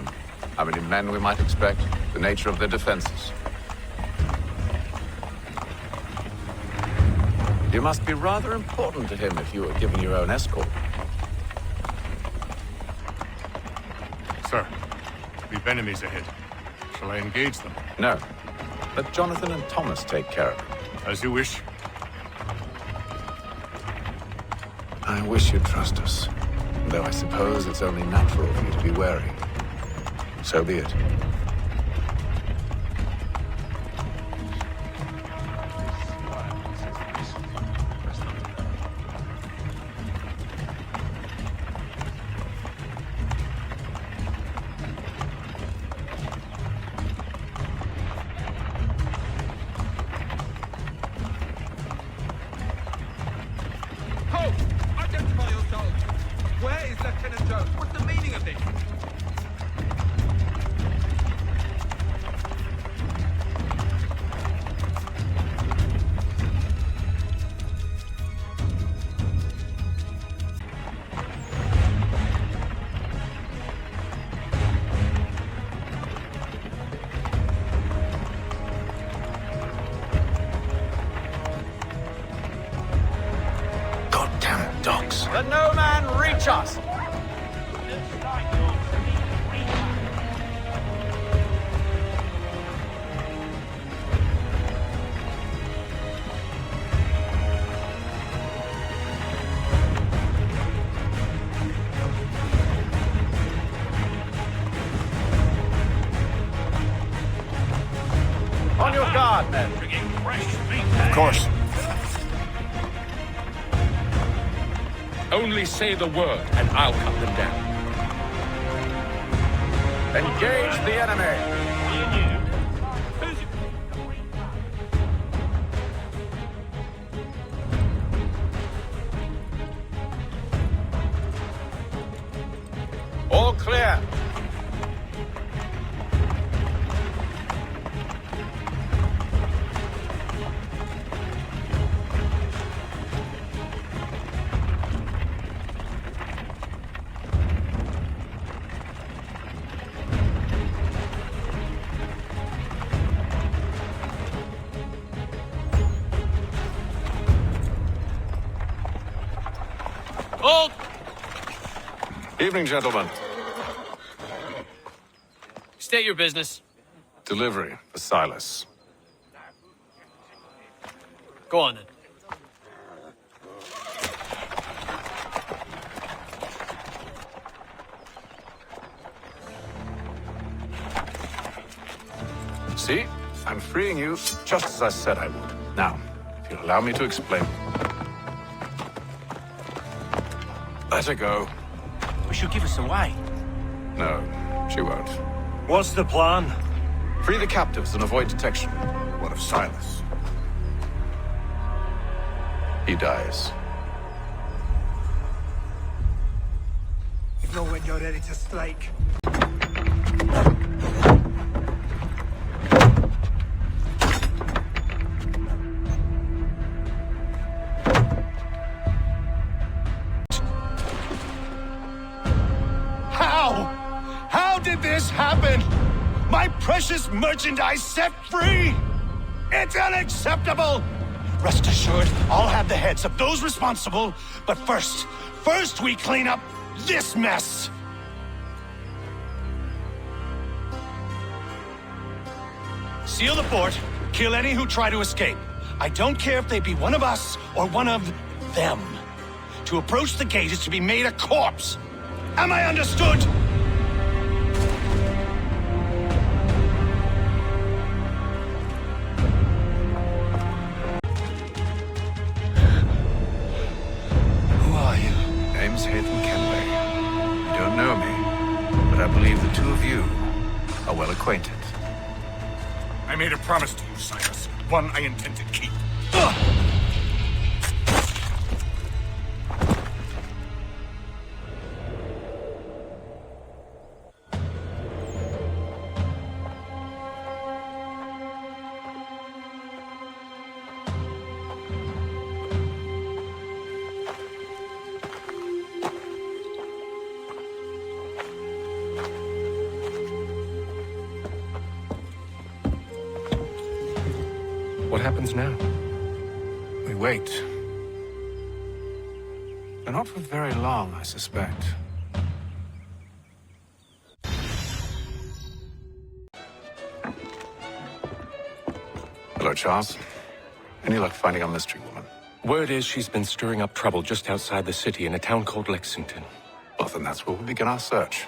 How many men we might expect? The nature of their defenses? You must be rather important to him if you were giving your own escort. Sir, we've enemies ahead. Shall I engage them? No. Let Jonathan and Thomas take care of it. As you wish. I wish you'd trust us. Though I suppose it's only natural for you to be wary. So be it. Ho! Identify yourselves! Where is Lieutenant Jones? What's the meaning of this? Goddamn dogs. Let no man reach us! On your guard, men. Of course. Only say the word, and I'll cut them down. Engage the enemy! All clear. Halt! Evening, gentlemen. State your business. Delivery for Silas. Go on then. See? I'm freeing you just as I said I would. Now, if you'll allow me to explain. Let her go. But she'll give us away. No, she won't. What's the plan? Free the captives and avoid detection. What of Silas? He dies. You know when you're ready to strike. How did this happen? My precious merchandise set free! It's unacceptable! Rest assured, I'll have the heads of those responsible, but first we clean up this mess! Seal the fort, kill any who try to escape. I don't care if they be one of us or one of them. To approach the gate is to be made a corpse. Am I understood? Name's Haytham Kenway. You don't know me, but I believe the two of you are well acquainted. I made a promise to you, Silas. One I intend to keep. What happens now? We wait. But not for very long, I suspect. Hello, Charles. Any luck finding our mystery woman? Word is she's been stirring up trouble just outside the city in a town called Lexington. Well, then that's where we'll begin our search.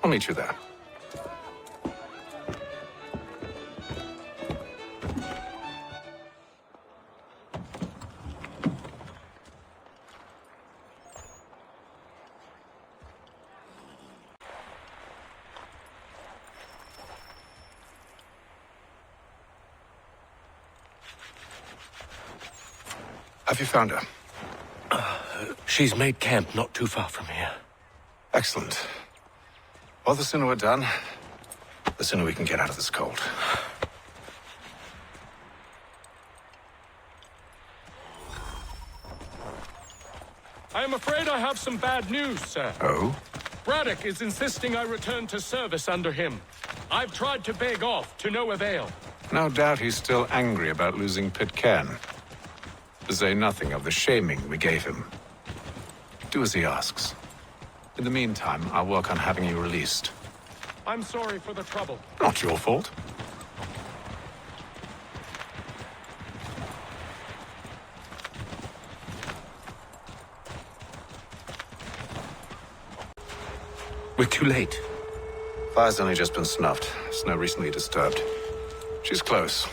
I'll meet you there. Have you found her? She's made camp not too far from here. Excellent. Well, the sooner we're done, the sooner we can get out of this cold. I am afraid I have some bad news, sir. Oh? Braddock is insisting I return to service under him. I've tried to beg off, to no avail. No doubt he's still angry about losing Pitcairn. To say nothing of the shaming we gave him. Do as he asks. In the meantime, I'll work on having you released. I'm sorry for the trouble. Not your fault. We're too late. Fire's only just been snuffed. Snow recently disturbed. She's close.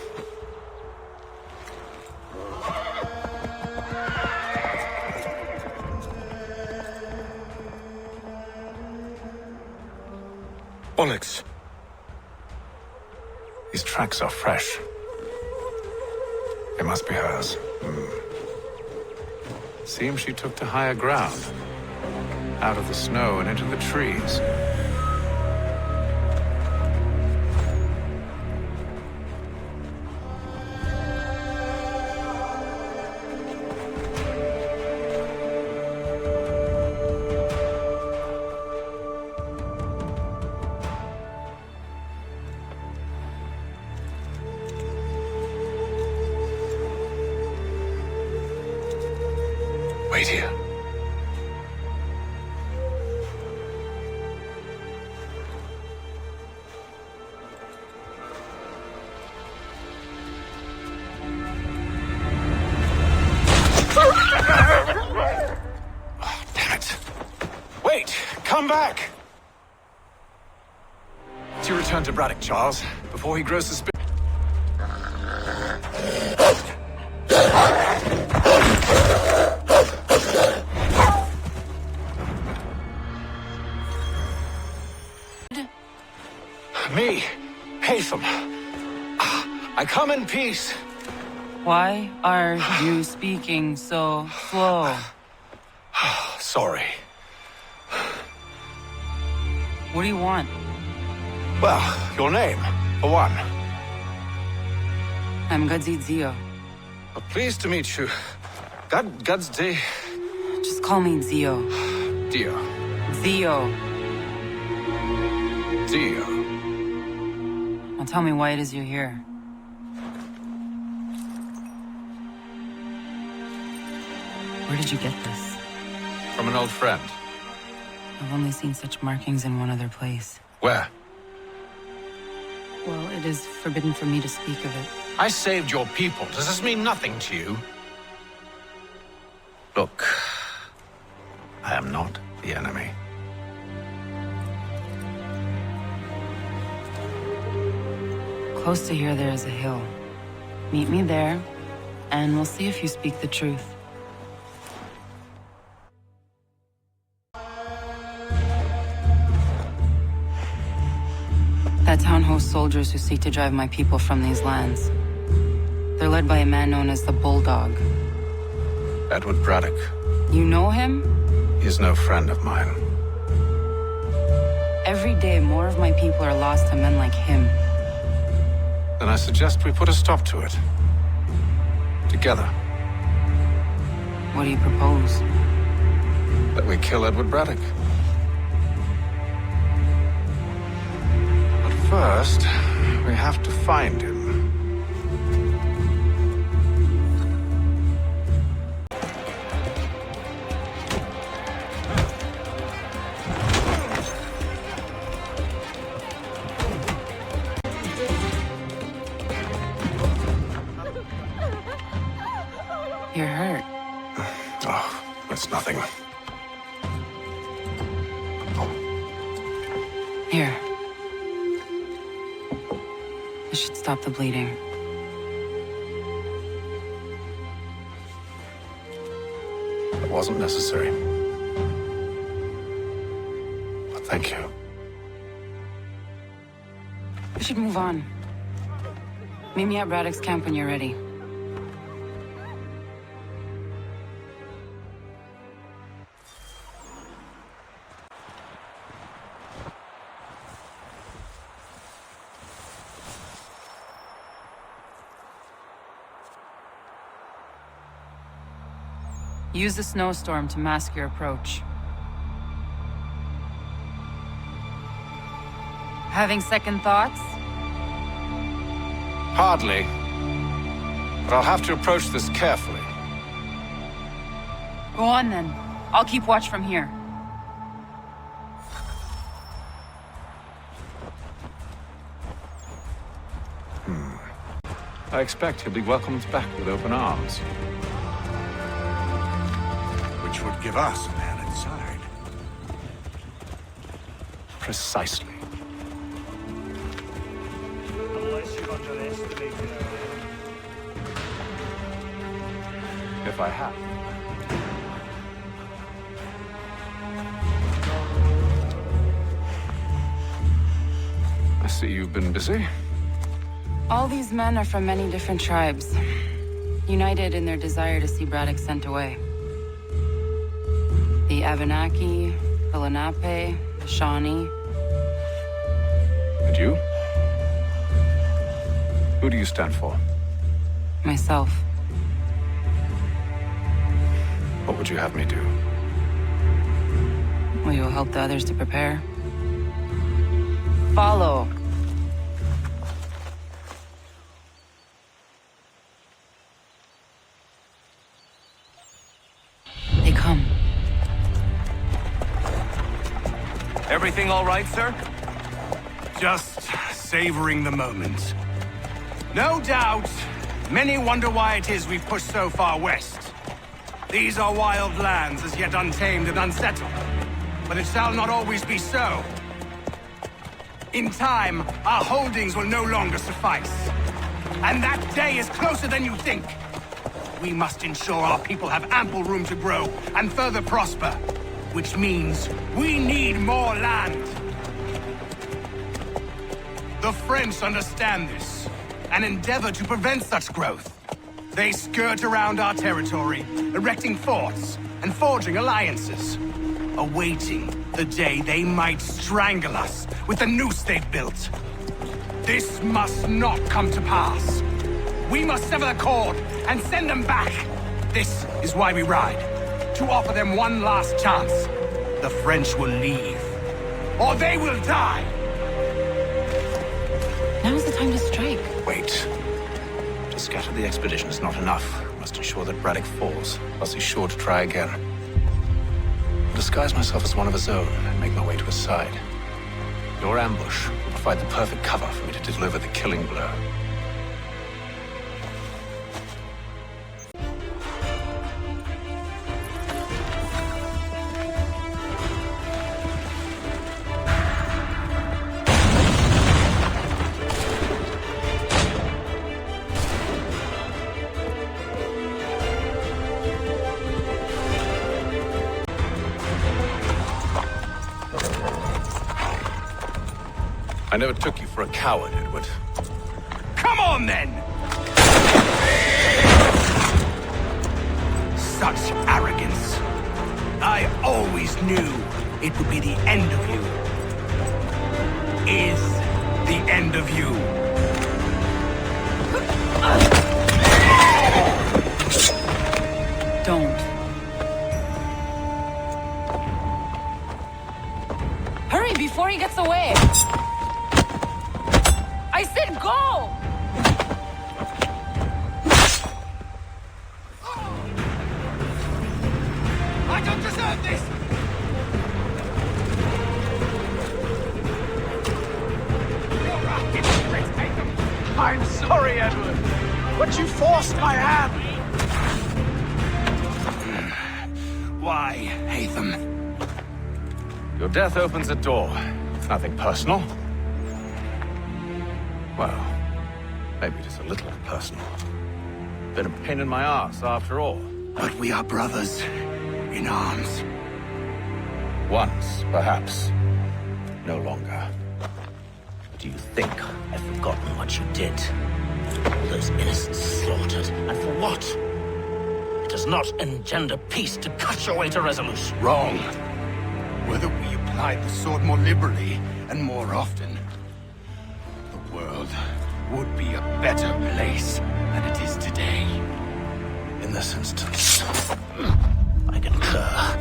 Bollocks. These tracks are fresh. They must be hers. Seems she took to higher ground. Out of the snow and into the trees. Wait here. Oh, damn it. Wait! Come back! It's your return to Braddock, Charles, before he grows suspicious. Me, Haytham. I come in peace. Why are you speaking so slow? Sorry. What do you want? Well, your name, for one. I'm Gadzi Zio. Pleased to meet you. Gadzi. Just call me Zio. Dio. Zio. Dio. Now tell me why it is you're here. Where did you get this? From an old friend. I've only seen such markings in one other place. Where? Well, it is forbidden for me to speak of it. I saved your people. Does this mean nothing to you? Look, I am not the enemy. Close to here, there is a hill. Meet me there, and we'll see if you speak the truth. That town hosts soldiers who seek to drive my people from these lands. They're led by a man known as the Bulldog. Edward Braddock. You know him? He is no friend of mine. Every day, more of my people are lost to men like him. Then I suggest we put a stop to it. Together. What do you propose? That we kill Edward Braddock. But first, we have to find him. You're hurt. Oh, it's nothing. Here. This should stop the bleeding. It wasn't necessary. But thank you. We should move on. Meet me at Braddock's camp when you're ready. Use the snowstorm to mask your approach. Having second thoughts? Hardly. But I'll have to approach this carefully. Go on then. I'll keep watch from here. I expect he'll be welcomed back with open arms. Which would give us a man inside. Precisely. Unless you've underestimated her. If I have. I see you've been busy. All these men are from many different tribes, united in their desire to see Braddock sent away. The Abenaki, the Lenape, the Shawnee. And you? Who do you stand for? Myself. What would you have me do? Will you help the others to prepare? Follow. They come. Everything all right, sir? Just savoring the moment. No doubt, many wonder why it is we've pushed so far west. These are wild lands, as yet untamed and unsettled. But it shall not always be so. In time, our holdings will no longer suffice. And that day is closer than you think. We must ensure our people have ample room to grow and further prosper. Which means we need more land. The French understand this and endeavor to prevent such growth. They skirt around our territory, erecting forts and forging alliances, awaiting the day they might strangle us with the noose they've built. This must not come to pass. We must sever the cord and send them back. This is why we ride, to offer them one last chance. The French will leave, or they will die. Now's the time to strike. Wait. To scatter the expedition is not enough. We must ensure that Braddock falls, else he's sure to try again. I'll disguise myself as one of his own and make my way to his side. Your ambush will provide the perfect cover for me to deliver the killing blow. I never took you for a coward, Edward. Come on, then! Such arrogance. I always knew it would be the end of you. Is the end of you. Don't. Hurry before he gets away! I said go! I don't deserve this! You're right, let's take them! I'm sorry, Edward, but you forced my hand. Why, Hatham? Your death opens a door. It's nothing personal. Well, maybe just a little personal. Been a pain in my ass, after all. But we are brothers in arms. Once, perhaps. No longer. Do you think I've forgotten what you did? All those innocents slaughtered, and for what? It does not engender peace to cut your way to resolution. Wrong. Whether we applied the sword more liberally and more often, the world would be a better place than it is today. In this instance, I concur.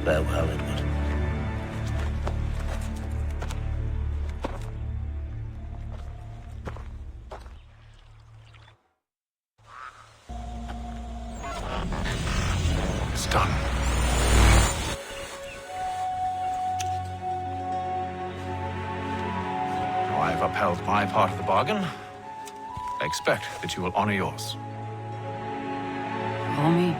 Farewell, Edward. It's done. Now I've upheld my part of the bargain. I expect that you will honor yours. Follow me.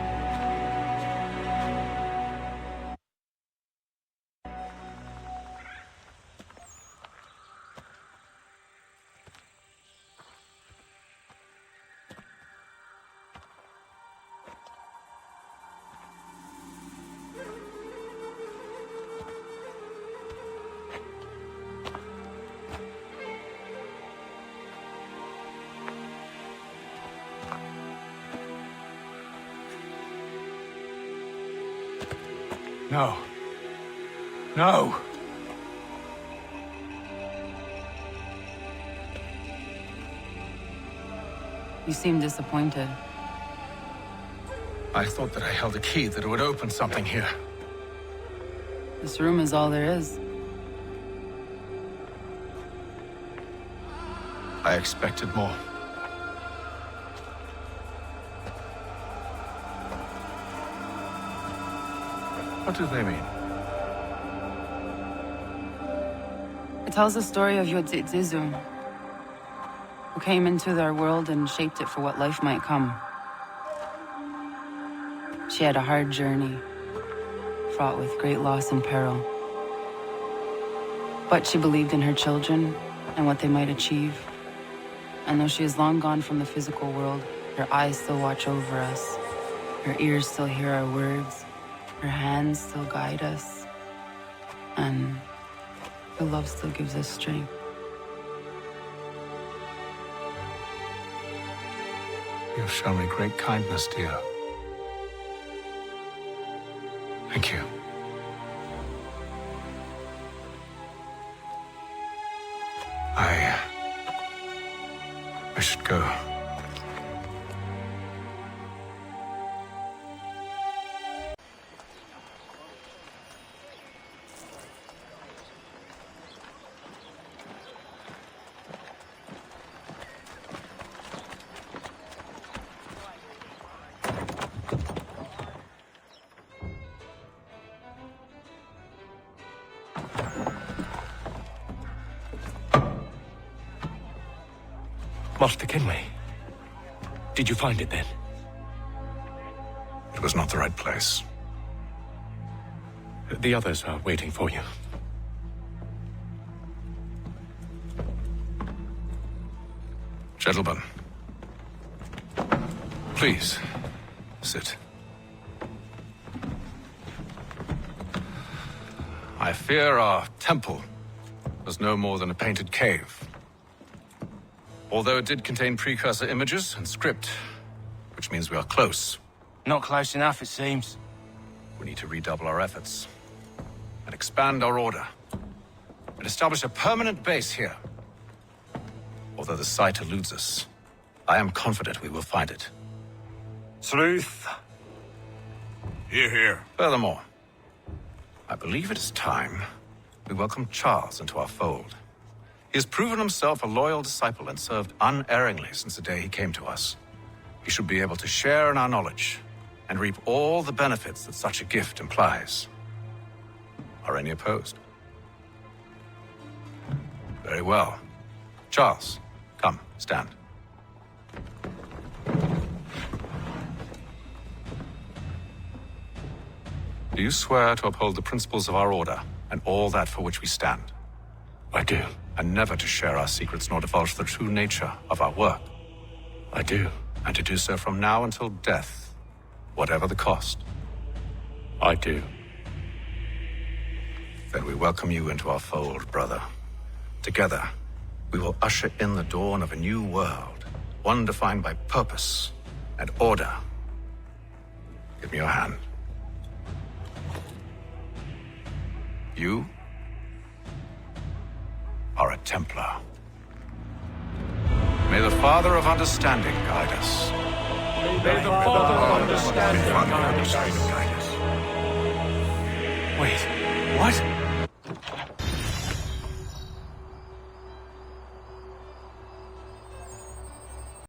No. No! You seem disappointed. I thought that I held a key that would open something here. This room is all there is. I expected more. What do they mean? It tells the story of Yodzizu, who came into their world and shaped it for what life might come. She had a hard journey, fraught with great loss and peril. But she believed in her children and what they might achieve. And though she is long gone from the physical world, her eyes still watch over us. Her ears still hear our words. Her hands still guide us. And her love still gives us strength. You've shown me great kindness, dear. Thank you. I should go. Master Kenway. Did you find it then? It was not the right place. The others are waiting for you. Gentlemen, please, sit. I fear our temple was no more than a painted cave. Although it did contain precursor images and script, which means we are close. Not close enough, it seems. We need to redouble our efforts and expand our order and establish a permanent base here. Although the site eludes us, I am confident we will find it. Truth. Hear, hear. Furthermore, I believe it is time we welcome Charles into our fold. He has proven himself a loyal disciple and served unerringly since the day he came to us. He should be able to share in our knowledge and reap all the benefits that such a gift implies. Are any opposed? Very well. Charles, Come, stand. Do you swear to uphold the principles of our order and all that for which we stand? I do. And never to share our secrets nor divulge the true nature of our work? I do. And to do so from now until death, whatever the cost? I do. Then we welcome you into our fold, brother. Together, we will usher in the dawn of a new world, one defined by purpose and order. Give me your hand. You are a Templar. May the Father of Understanding guide us. May the Father of Understanding guide us. Wait, what?